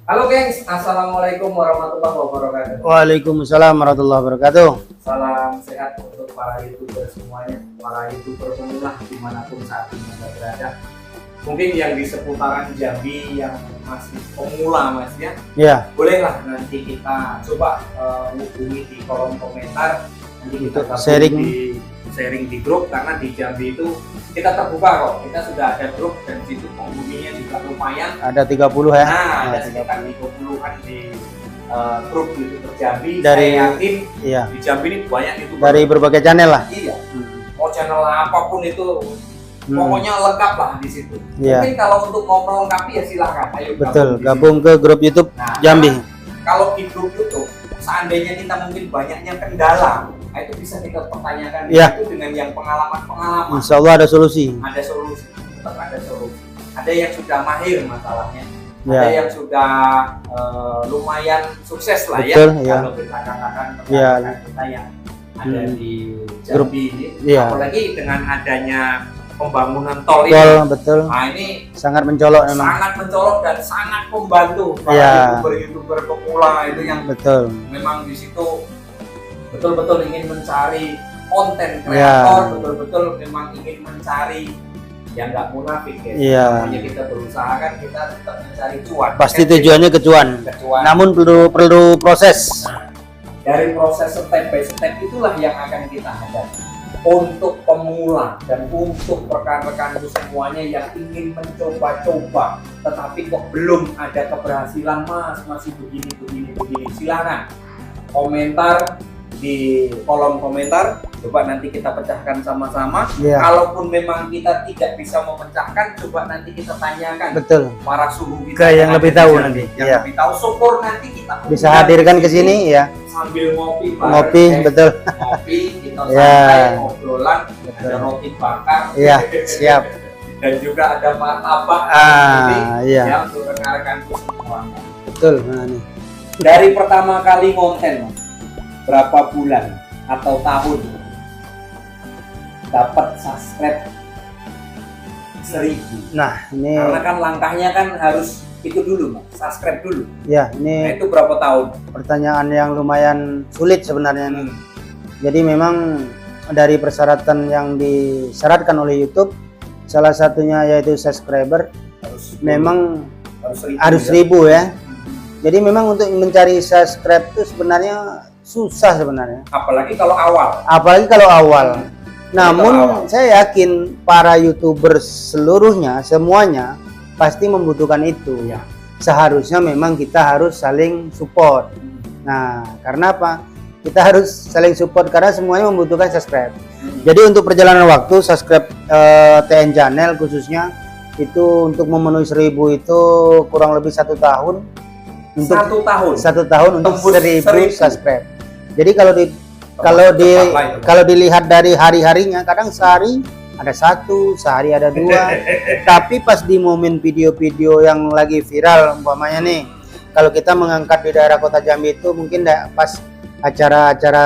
Halo gengs, Assalamualaikum warahmatullahi wabarakatuh. Waalaikumsalam warahmatullahi wabarakatuh. Salam sehat untuk para YouTuber semuanya, para YouTuber pemula dimanapun saat ini Anda berada. Mungkin yang di seputaran Jambi yang masih pemula mas ya, bolehlah nanti kita coba hubungi di kolom komentar. Nanti kita sharing di grup, karena di Jambi itu kita terbuka kok. Kita sudah ada grup dan situ penghuninya juga lumayan. Ada 30 ya. Nah, ada sekitar 30-an di grup YouTuber Jambi. Dari, saya yakin iya, di Jambi ini banyak YouTuber dari berbagai channel lah. Iya. Mau channel apapun itu pokoknya lengkap lah di situ. Iya. Mungkin kalau untuk mau melengkapi ya silakan. Ayo Betul, di gabung ke grup YouTube Jambi. Kalau di grup YouTube, seandainya kita mungkin banyaknya kendala, nah itu bisa kita pertanyakan itu dengan yang pengalaman-pengalaman. Insya Allah ada solusi. Ada solusi, tetap ada solusi. Ada yang sudah mahir masalahnya, ada yang sudah lumayan sukses lah. Betul, ya. Kalau kita katakan kita yang ada di Jambi ini, apalagi dengan adanya pembangunan tol ini. Betul. Nah ini sangat mencolok memang. Sangat mencolok dan sangat membantu para YouTuber pemula itu yang memang di situ betul-betul ingin mencari konten kreator, betul-betul memang ingin mencari yang nggak munafik ya. Makanya kita berusaha kan, kita tetap mencari cuan. Pasti tujuannya ke cuan. Namun perlu proses. Nah, dari proses step by step itulah yang akan kita hadapi. Untuk pemula dan untuk rekan-rekanku semuanya yang ingin mencoba-coba tetapi kok belum ada keberhasilan mas, masih begini, silakan komentar di kolom komentar, coba nanti kita pecahkan sama-sama. Kalaupun memang kita tidak bisa memecahkan, coba nanti kita tanyakan para suhu kita yang lebih tahu nanti, yang lebih tahu, syukur nanti kita bisa hadirkan ke sini ya, sambil ngopi betul, ngopi kita santai, obrolan, ada roti bakar, siap, dan juga ada martabak yang untuk rekan-rekanku semua. Betul. Nah, nih. Dari pertama kali konten berapa bulan atau tahun dapat subscribe 1000? Nah ini karena kan langkahnya kan harus itu dulu mas, subscribe dulu ya. Ini itu berapa tahun? Pertanyaan yang lumayan sulit sebenarnya nih. Jadi memang dari persyaratan yang disyaratkan oleh YouTube, salah satunya yaitu subscriber memang harus 1000 ya. Jadi memang untuk mencari subscribe itu sebenarnya susah sebenarnya. Apalagi kalau awal. Namun saya yakin para YouTuber seluruhnya, semuanya pasti membutuhkan itu. Seharusnya memang kita harus saling support. Nah, karena apa? Kita harus saling support karena semuanya membutuhkan subscribe. Jadi untuk perjalanan waktu subscribe TN Channel khususnya itu untuk memenuhi 1000 itu kurang lebih 1 tahun. Untuk 1 tahun untuk 1000 subscribe. Jadi kalau dilihat dari hari-harinya, kadang sehari ada 1, sehari ada 2. Tapi pas di momen video-video yang lagi viral, umpamanya nih, kalau kita mengangkat di daerah kota Jambi itu mungkin pas acara-acara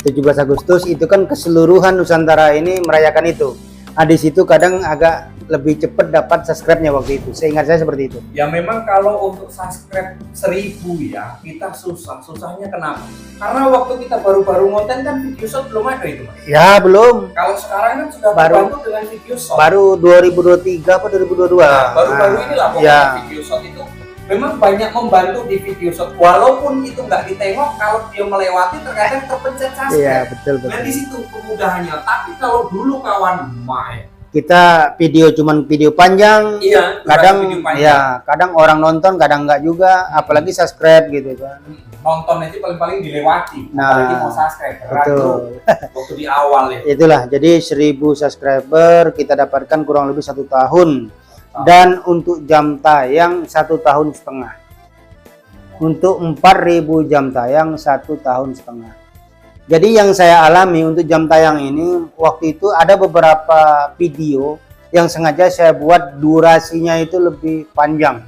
17 Agustus itu kan keseluruhan Nusantara ini merayakan itu. Nah di situ kadang agak lebih cepat dapat subscribe-nya waktu itu. Seingat saya seperti itu. Ya memang kalau untuk subscribe 1000 ya kita susahnya kenapa? Karena waktu kita baru-baru ngonten kan video shot belum ada itu mas. Ya belum. Kalau sekarang kan sudah terbantu dengan video shot. Baru 2023 atau 2022. Nah, baru-baru inilah pokoknya video shot itu memang banyak membantu di video shot. Walaupun itu nggak ditengok, kalau dia melewati terkadang terpencet subscribe. Iya betul. Nah di situ kemudahannya. Tapi kalau dulu kawan kita cuman video panjang, kadang video panjang. Kadang orang nonton, kadang enggak juga, apalagi subscribe gitu kan. Nonton itu paling dilewati, apalagi mau subscribe. Betul. Waktu di awal ya. Itulah, jadi 1000 subscriber kita dapatkan kurang lebih 1 tahun. Dan untuk jam tayang 1,5 tahun. Untuk 4000 jam tayang 1,5 tahun. Jadi yang saya alami untuk jam tayang ini, waktu itu ada beberapa video yang sengaja saya buat durasinya itu lebih panjang.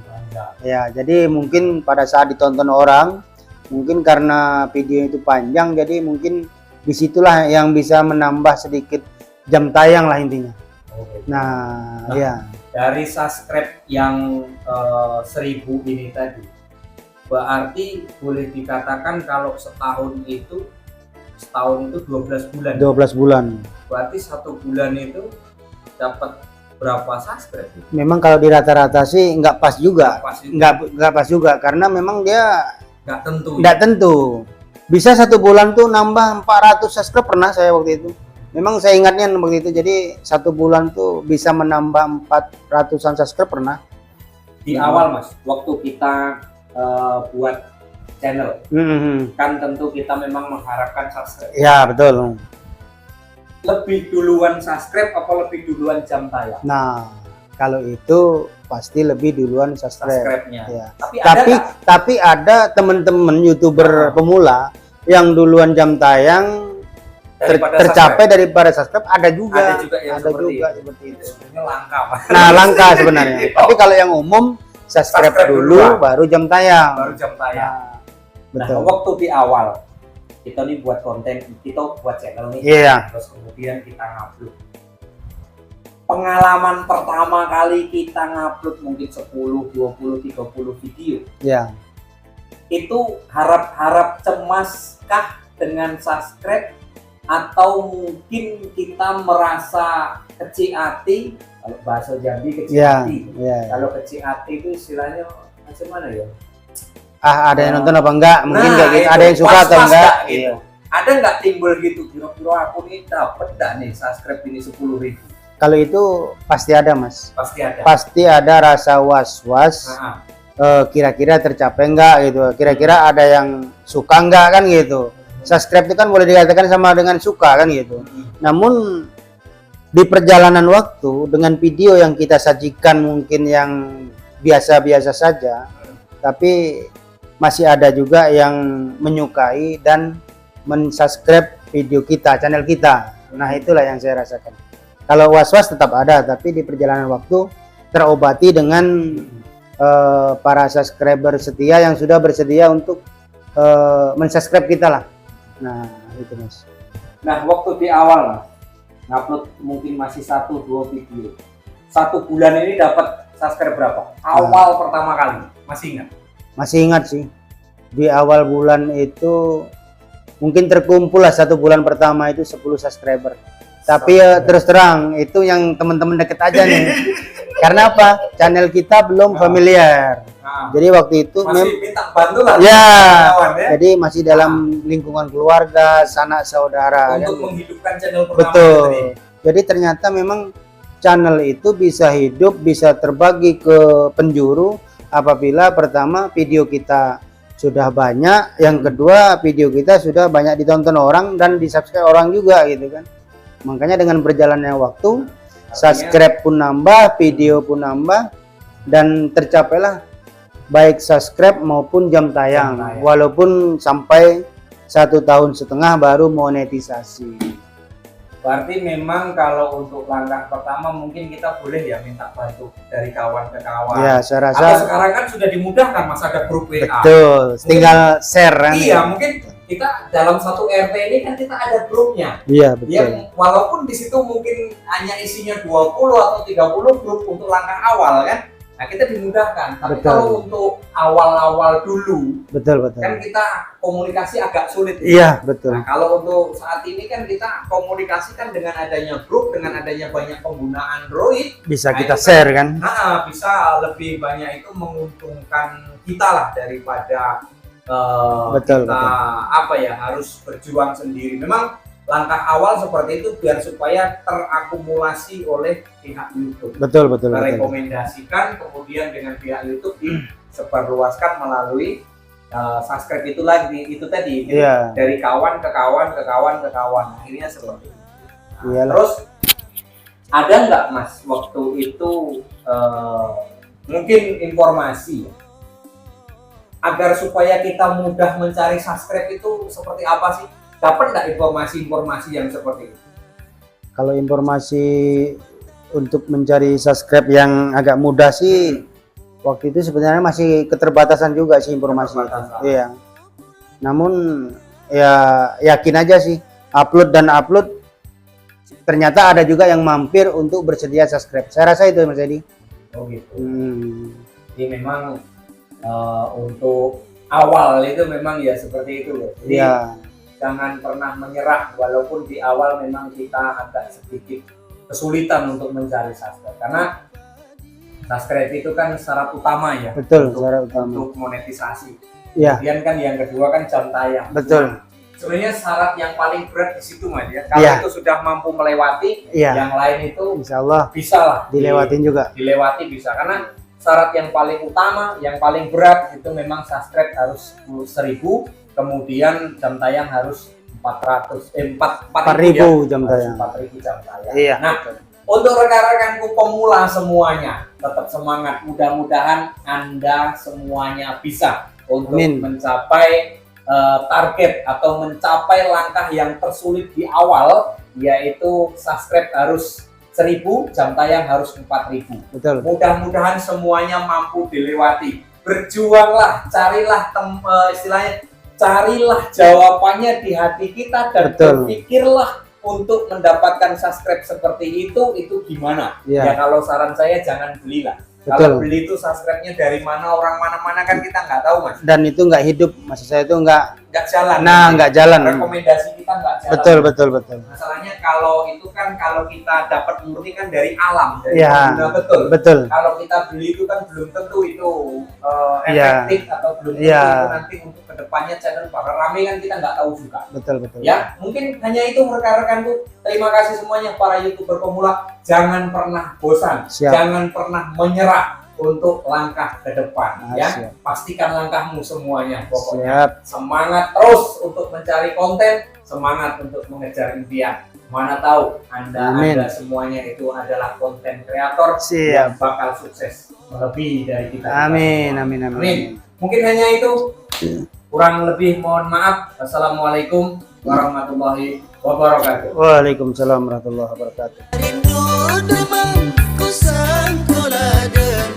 Ya, jadi mungkin pada saat ditonton orang, mungkin karena video itu panjang, jadi mungkin disitulah yang bisa menambah sedikit jam tayang lah intinya. Nah, ya. Dari subscribe yang 1000 ini tadi, Berarti boleh dikatakan kalau setahun itu 12 bulan. 12 bulan. Berarti 1 bulan itu dapat berapa subscribe? Memang kalau di rata-rata sih nggak pas juga. Pasti Nggak pas juga karena memang dia nggak tentu. nggak tentu. Bisa 1 bulan tuh nambah 400 subscribe pernah saya waktu itu. Memang saya ingatnya waktu itu. Jadi 1 bulan tuh bisa menambah 400-an subscribe pernah. Di awal Mas, waktu kita buat channel, kan tentu kita memang mengharapkan subscribe. Ya betul. Lebih duluan subscribe apa lebih duluan jam tayang? Nah kalau itu pasti lebih duluan subscribe. Subscribe-nya. Ya. Tapi ada nggak? Tapi ada teman-teman YouTuber pemula yang duluan jam tayang tercapai daripada subscribe, ada juga. Ada juga yang seperti itu. Sebenarnya langka Pak. Nah langka sebenarnya. Tapi kalau yang umum subscribe dulu baru jam tayang. Baru jam tayang. Nah, Nah, waktu di awal kita nih buat konten, kita buat channel nih, terus kemudian kita ngupload. Pengalaman pertama kali kita ngupload mungkin 10, 20, 30 video. Iya. Itu harap-harap cemas kah dengan subscribe atau mungkin kita merasa kecil hati, kalau bahasa Jambi kecil hati. Kalau kecil hati itu istilahnya macam mana ya? Ada yang nonton apa enggak? Mungkin kayak gitu. Ada yang suka atau enggak? Gitu. Ada nggak timbul gitu? Kira-kira aku nih dapat nggak nih subscribe ini 10.000? Kalau itu pasti ada Mas. Pasti ada. Pasti ada rasa was-was. Kira-kira tercapai enggak gitu. Kira-kira ada yang suka enggak kan gitu. Subscribe itu kan boleh dikatakan sama dengan suka kan gitu. Namun di perjalanan waktu dengan video yang kita sajikan mungkin yang biasa-biasa saja, tapi masih ada juga yang menyukai dan mensubscribe video kita, channel kita. Nah itulah yang saya rasakan. Kalau was-was tetap ada, tapi di perjalanan waktu terobati dengan para subscriber setia yang sudah bersedia untuk mensubscribe kita lah. Nah itu Mas. Nah waktu di awal Mas, ngupload mungkin masih 1-2 video. 1 bulan ini dapat subscribe berapa? Awal pertama kali, masih ingat? Masih ingat sih, di awal bulan itu mungkin terkumpul lah 1 bulan pertama itu 10 subscriber. Tapi ya terus terang itu yang teman-teman deket aja nih. Karena apa? Channel kita belum familiar. Jadi waktu itu masih minta bantu lah. Ya. Jadi masih dalam lingkungan keluarga, sanak saudara. Untuk menghidupkan channel pertama. Betul. Jadi ternyata memang channel itu bisa hidup, bisa terbagi ke penjuru. Apabila pertama video kita sudah banyak, yang kedua video kita sudah banyak ditonton orang dan di-subscribe orang juga gitu kan. Makanya dengan berjalannya waktu, subscribe pun nambah, video pun nambah, dan tercapailah baik subscribe maupun jam tayang. Walaupun sampai 1,5 tahun baru monetisasi. Berarti memang kalau untuk langkah pertama mungkin kita boleh ya minta bantu dari kawan ke kawan. Ya, saya rasa. Atau sekarang kan sudah dimudahkan Mas, ada grup WA. Betul, tinggal share kan. Iya, mungkin kita dalam satu RT ini kan kita ada grupnya. Iya, betul. Yang walaupun di situ mungkin hanya isinya 20 atau 30 grup untuk langkah awal kan. Nah, kita dimudahkan. Tapi kalau untuk awal-awal dulu, betul. Kan kita komunikasi agak sulit. Iya, betul. Nah, kalau untuk saat ini kan kita komunikasi kan dengan adanya grup, dengan adanya banyak pengguna Android, bisa kita share kan? Bisa lebih banyak itu menguntungkan kita lah daripada betul. apa ya harus berjuang sendiri. Memang langkah awal seperti itu biar supaya terakumulasi oleh pihak YouTube. Betul. Merekomendasikan, kemudian dengan pihak YouTube disebarluaskan melalui subscribe itu lagi itu tadi dari kawan ke kawan ke kawan ke kawan. Akhirnya seperti itu. Terus ada nggak Mas waktu itu mungkin informasi agar supaya kita mudah mencari subscribe itu seperti apa sih? Dapat nggak informasi-informasi yang seperti itu? Kalau informasi untuk mencari subscribe yang agak mudah sih, waktu itu sebenarnya masih keterbatasan juga sih informasi. Iya. Namun ya yakin aja sih, upload, ternyata ada juga yang mampir untuk bersedia subscribe. Saya rasa itu Mas Edi. Oh gitu. Jadi memang untuk awal itu memang ya seperti itu loh. Jadi Ya, jangan pernah menyerah walaupun di awal memang kita agak sedikit kesulitan untuk mencari subscribe, karena subscribe itu kan syarat utama ya betul, untuk, syarat utama. untuk monetisasi. Ya, Kemudian kan yang kedua kan jam tayang. betul. Sebenarnya syarat yang paling berat di situ Mas ya. Kalau Ya. itu sudah mampu melewati, Ya, yang lain itu insya Allah bisa lah dilewatin juga. dilewati bisa, karena syarat yang paling utama, yang paling berat itu memang subscribe harus 1000, kemudian jam tayang harus 4.000 jam tayang. 4.000 jam tayang. Iya. Nah, untuk rekan-rekanku pemula semuanya, tetap semangat. Mudah-mudahan Anda semuanya bisa untuk Amin. mencapai target atau mencapai langkah yang tersulit di awal, yaitu subscribe harus 1000, jam tayang harus 4.000. Betul. Mudah-mudahan semuanya mampu dilewati. Berjuanglah, carilah istilahnya, carilah jawabannya di hati kita dan Betul. berpikirlah untuk mendapatkan subscribe seperti itu gimana? Ya. Ya kalau saran saya jangan belilah. Betul. Kalau beli itu subscribe-nya dari mana, orang mana-mana kan kita nggak tahu Mas. Dan itu nggak hidup, maksud saya itu nggak. Nggak jalan. Nah, nggak jalan. Rekomendasi kita nggak jalan. Betul, betul, betul. Masalahnya kalau itu kan kalau kita dapat murni kan dari alam, dari Ya. pengguna, betul. Betul. Kalau kita beli itu kan belum tentu itu Iya. efektif atau belum tentu Iya. itu nanti untuk kedepannya channel bakal rame kan kita nggak tahu juga. Betul, betul. Ya, mungkin hanya itu rekan-rekanku. Terima kasih semuanya para YouTuber pemula. Jangan pernah bosan, Siap. jangan pernah menyerah untuk langkah ke depan. Ya, Siap. pastikan langkahmu semuanya. Pokoknya Siap. semangat terus untuk mencari konten, semangat untuk mengejar impian. Mana tahu Amin. Anda semuanya itu adalah konten kreator Siap. yang bakal sukses melebihi dari kita. Amin, amin, amin. Amin. Mungkin hanya itu. Kurang lebih mohon maaf. Assalamualaikum warahmatullahi wabarakatuh. Waalaikumsalam warahmatullahi wabarakatuh. Rindu demam ku sangkula dengan